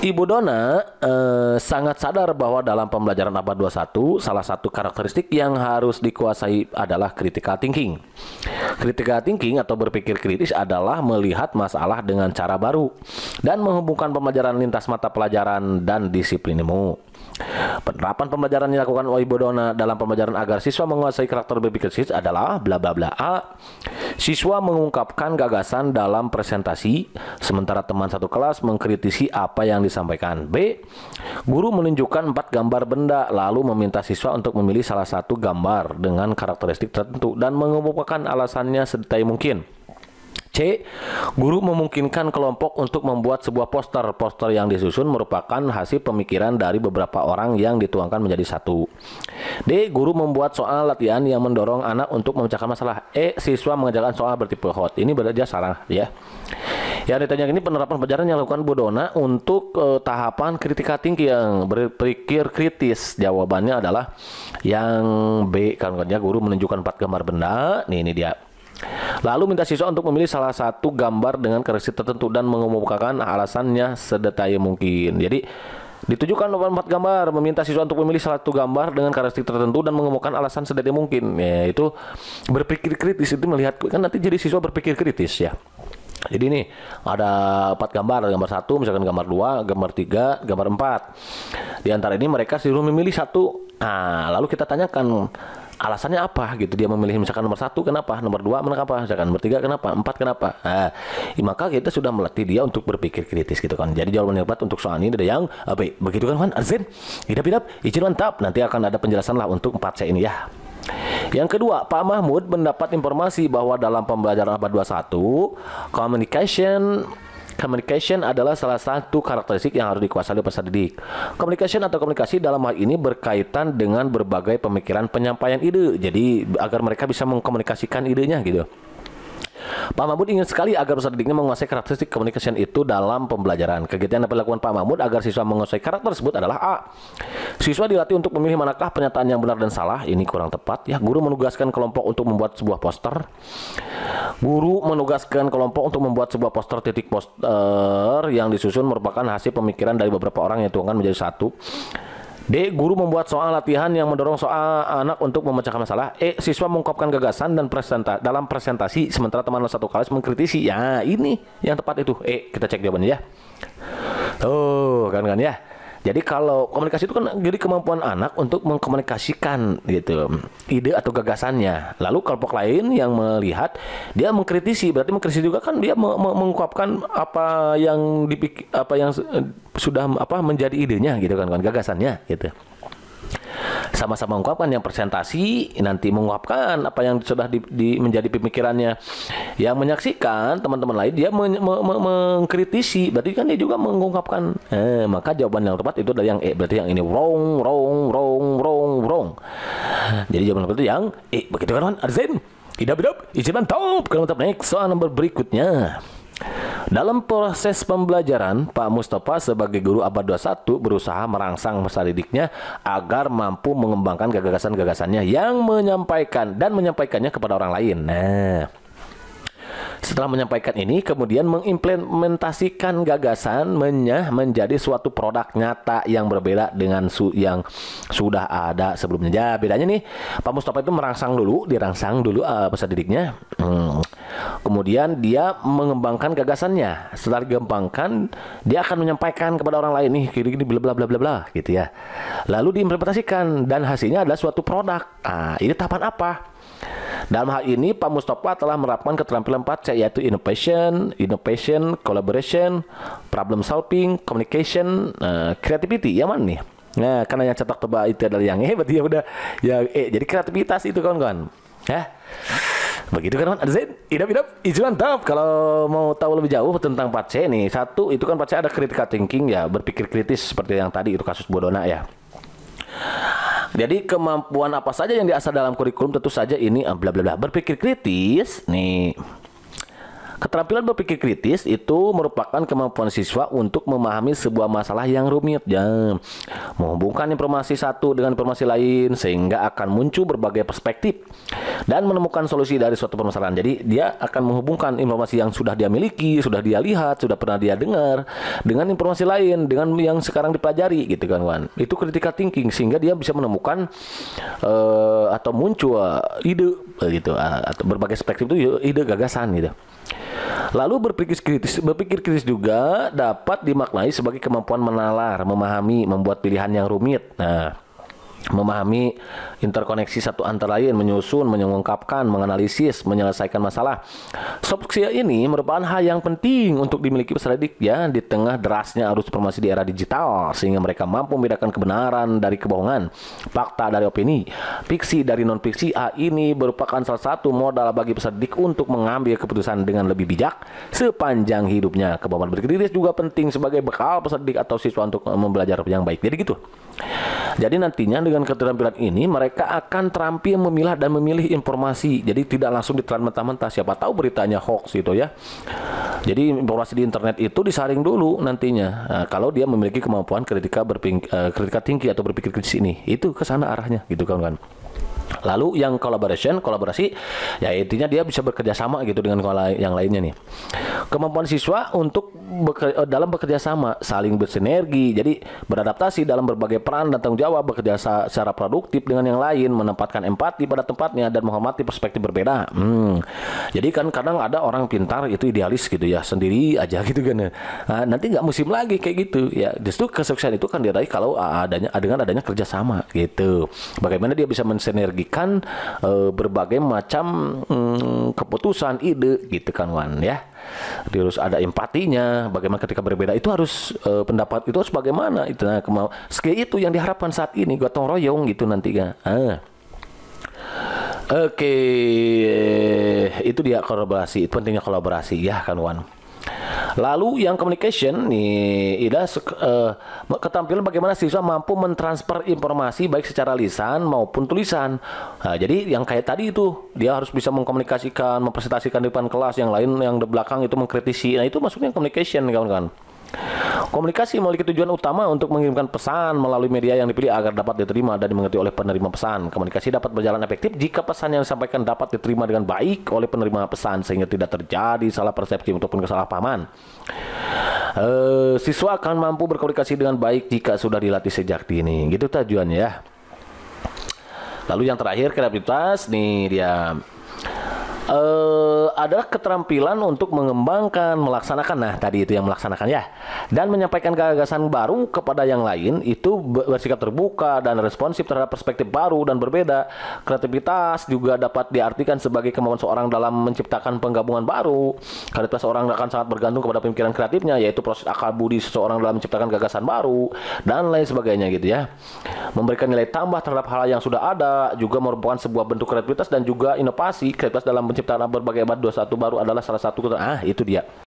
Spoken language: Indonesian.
Ibu Dona sangat sadar bahwa dalam pembelajaran abad 21, salah satu karakteristik yang harus dikuasai adalah critical thinking. Critical thinking atau berpikir kritis adalah melihat masalah dengan cara baru dan menghubungkan pembelajaran lintas mata pelajaran dan disiplin ilmu. Penerapan pembelajaran yang dilakukan oleh Ibu Dona dalam pembelajaran agar siswa menguasai karakter berpikir kritis adalah bla bla bla. A. Siswa mengungkapkan gagasan dalam presentasi, sementara teman satu kelas mengkritisi apa yang disampaikan. B. Guru menunjukkan 4 gambar benda, lalu meminta siswa untuk memilih salah satu gambar dengan karakteristik tertentu dan mengemukakan alasannya sedetail mungkin. C. Guru memungkinkan kelompok untuk membuat sebuah poster. Poster yang disusun merupakan hasil pemikiran dari beberapa orang yang dituangkan menjadi satu. D. Guru membuat soal latihan yang mendorong anak untuk memecahkan masalah. E. Siswa mengerjakan soal bertipe hot. Ini belajar sarang ya. Yang ditanya ini penerapan pelajaran yang dilakukan Bu Dona untuk tahapan critical thinking yang berpikir kritis. Jawabannya adalah yang B. Karena guru menunjukkan 4 gambar benda. Ini dia. Lalu minta siswa untuk memilih salah satu gambar dengan karakteristik tertentu dan mengemukakan alasannya sedetail mungkin. Jadi ditujukan 4 gambar, meminta siswa untuk memilih salah satu gambar dengan karakteristik tertentu dan mengemukakan alasan sedetail mungkin. Ya, itu berpikir kritis, itu melihat kan nanti jadi siswa berpikir kritis ya. Jadi nih ada 4 gambar, gambar 1, misalkan gambar 2, gambar 3, gambar 4. Di antara ini mereka disuruh memilih satu. Nah, lalu kita tanyakan alasannya apa gitu, dia memilih misalkan nomor 1 kenapa, nomor 2 kenapa, misalkan nomor 3 kenapa, 4 kenapa. Nah, maka kita sudah melatih dia untuk berpikir kritis gitu kan. Jadi jawaban yang tepat untuk soal ini ada yang B. Begitu kan Wan Arzen? Idap izin mantap. Nanti akan ada penjelasan lah untuk 4C ini ya. Yang kedua, Pak Mahmud mendapat informasi bahwa dalam pembelajaran abad 21, Communication adalah salah satu karakteristik yang harus dikuasai oleh peserta didik. Communication atau komunikasi dalam hal ini berkaitan dengan berbagai pemikiran penyampaian ide. Jadi agar mereka bisa mengkomunikasikan idenya gitu. Pak Mahmud ingin sekali agar peserta didiknya menguasai karakteristik communication itu dalam pembelajaran. Kegiatan yang dapat dilakukan Pak Mahmud agar siswa menguasai karakter tersebut adalah A. Siswa dilatih untuk memilih manakah pernyataan yang benar dan salah. Ini kurang tepat ya. Guru menugaskan kelompok untuk membuat sebuah poster. Guru menugaskan kelompok untuk membuat sebuah poster yang disusun merupakan hasil pemikiran dari beberapa orang yang dituangkan menjadi satu. D. Guru membuat soal latihan yang mendorong soal anak untuk memecahkan masalah. E. Siswa mengungkapkan gagasan dan dalam presentasi, sementara teman satu kelas mengkritisi. Ya, ini yang tepat itu. Kita cek jawabannya ya. Kan ya. Jadi kalau komunikasi itu kan jadi kemampuan anak untuk mengkomunikasikan gitu ide atau gagasannya. Lalu kelompok lain yang melihat dia mengkritisi, berarti mengkritisi juga kan dia mengungkapkan apa yang sudah menjadi idenya gitu kan gagasannya gitu. Sama-sama mengungkapkan, yang presentasi nanti mengungkapkan apa yang sudah menjadi pemikirannya. Yang menyaksikan teman-teman lain dia mengkritisi, berarti kan dia juga mengungkapkan. Maka jawaban yang tepat itu adalah yang E, berarti yang ini wrong. Jadi jawaban yang tepat itu yang E. Begitu kan Arzen? Idap izin mantap. Kalau mantap naik soal nomor berikutnya. Dalam proses pembelajaran, Pak Mustafa sebagai guru abad 21 berusaha merangsang peserta didiknya agar mampu mengembangkan gagasan-gagasannya yang menyampaikannya kepada orang lain. Setelah menyampaikan ini, kemudian mengimplementasikan gagasannya menjadi suatu produk nyata yang berbeda dengan yang sudah ada sebelumnya. Ya, bedanya nih, Pak Mustafa itu dirangsang dulu peserta didiknya. Kemudian dia mengembangkan gagasannya. Setelah dikembangkan, dia akan menyampaikan kepada orang lain nih, gini bla bla bla bla bla gitu ya. Lalu diimplementasikan dan hasilnya adalah suatu produk. Ini tahapan apa? Dalam hal ini Pak Mustafa telah menerapkan keterampilan 4C, yaitu innovation, collaboration, problem solving, communication, creativity. Yang mana nih? Nah, karena yang cetak tebak itu adalah yang E, berarti ya udah yang E. Jadi kreativitas itu kawan-kawan. Ya. Begitu kan Arzen? Idap izin mantap. Kalau mau tahu lebih jauh tentang 4C nih, satu itu kan 4C ada critical thinking ya, berpikir kritis seperti yang tadi itu kasus Bu Dona ya. Jadi kemampuan apa saja yang diasah dalam kurikulum tentu saja ini bla bla bla. Berpikir kritis nih. Keterampilan berpikir kritis itu merupakan kemampuan siswa untuk memahami sebuah masalah yang rumit ya. Menghubungkan informasi satu dengan informasi lain sehingga akan muncul berbagai perspektif. dan menemukan solusi dari suatu permasalahan. Jadi dia akan menghubungkan informasi yang sudah dia miliki, sudah dia lihat, sudah pernah dia dengar dengan informasi lain, dengan yang sekarang dipelajari gitu kan, Wan. Itu critical thinking, sehingga dia bisa menemukan atau muncul ide gitu, atau berbagai perspektif itu ide gagasan gitu. Lalu berpikir kritis juga dapat dimaknai sebagai kemampuan menalar, memahami, membuat pilihan yang rumit. Nah, memahami interkoneksi satu antara lain, menyusun, mengungkapkan, menganalisis, menyelesaikan masalah. Soft skill ini merupakan hal yang penting untuk dimiliki peserta didik ya di tengah derasnya arus informasi di era digital, sehingga mereka mampu membedakan kebenaran dari kebohongan, fakta dari opini, fiksi dari non-fiksi. Ini merupakan salah satu modal bagi peserta didik untuk mengambil keputusan dengan lebih bijak sepanjang hidupnya. Kemampuan berkritis juga penting sebagai bekal peserta didik atau siswa untuk membelajar yang baik. Jadi gitu. Jadi nantinya dengan keterampilan ini mereka akan terampil memilah dan memilih informasi. Jadi tidak langsung ditelan mentah-mentah. Siapa tahu beritanya hoax gitu ya. Jadi informasi di internet itu disaring dulu nantinya. Nah, kalau dia memiliki kemampuan kritika tinggi atau berpikir kritis ini, itu ke sana arahnya gitu kan. Lalu yang kolaborasi, ya intinya dia bisa bekerja sama gitu dengan yang lainnya nih. Kemampuan siswa untuk dalam bekerja sama, saling bersinergi, jadi beradaptasi dalam berbagai peran dan tanggung jawab, bekerja secara produktif dengan yang lain, menempatkan empati pada tempatnya dan menghormati perspektif berbeda. Jadi kan kadang ada orang pintar itu idealis gitu ya, sendiri aja gitu kan. Nah, nanti nggak musim lagi kayak gitu ya. Justru kesuksesan itu kan diraih kalau dengan adanya kerjasama gitu. Bagaimana dia bisa mensinergikan berbagai macam keputusan, ide gitu kan, Wan ya. Terus ada empatinya, bagaimana ketika berbeda itu harus pendapat itu harus bagaimana itu. Nah, skill itu yang diharapkan saat ini, gotong royong gitu nanti kan. Oke, itu dia kolaborasi, pentingnya kolaborasi ya kan, Wan. Lalu yang communication nih, keterampilan bagaimana siswa mampu mentransfer informasi baik secara lisan maupun tulisan. Nah, jadi yang kayak tadi itu dia harus bisa mengkomunikasikan, mempresentasikan di depan kelas, yang lain yang di belakang itu mengkritisi. Nah, itu masuknya communication kawan-kawan. Komunikasi memiliki tujuan utama untuk mengirimkan pesan melalui media yang dipilih agar dapat diterima dan dimengerti oleh penerima pesan. Komunikasi dapat berjalan efektif jika pesan yang disampaikan dapat diterima dengan baik oleh penerima pesan, sehingga tidak terjadi salah persepsi ataupun kesalahpahaman. Siswa akan mampu berkomunikasi dengan baik jika sudah dilatih sejak dini. Gitu tujuannya ya. Lalu yang terakhir, kreativitas nih dia. Adalah keterampilan untuk mengembangkan, melaksanakan, nah tadi itu yang melaksanakan ya, dan menyampaikan gagasan baru kepada yang lain, itu bersikap terbuka dan responsif terhadap perspektif baru dan berbeda. Kreativitas juga dapat diartikan sebagai kemampuan seorang dalam menciptakan penggabungan baru. Kreativitas seorang akan sangat bergantung kepada pemikiran kreatifnya, yaitu proses akal budi seseorang dalam menciptakan gagasan baru dan lain sebagainya gitu ya. Memberikan nilai tambah terhadap hal yang sudah ada juga merupakan sebuah bentuk kreativitas dan juga inovasi. Kreativitas dalam menciptakan berbagai abad 21 baru adalah salah satu. Itu dia.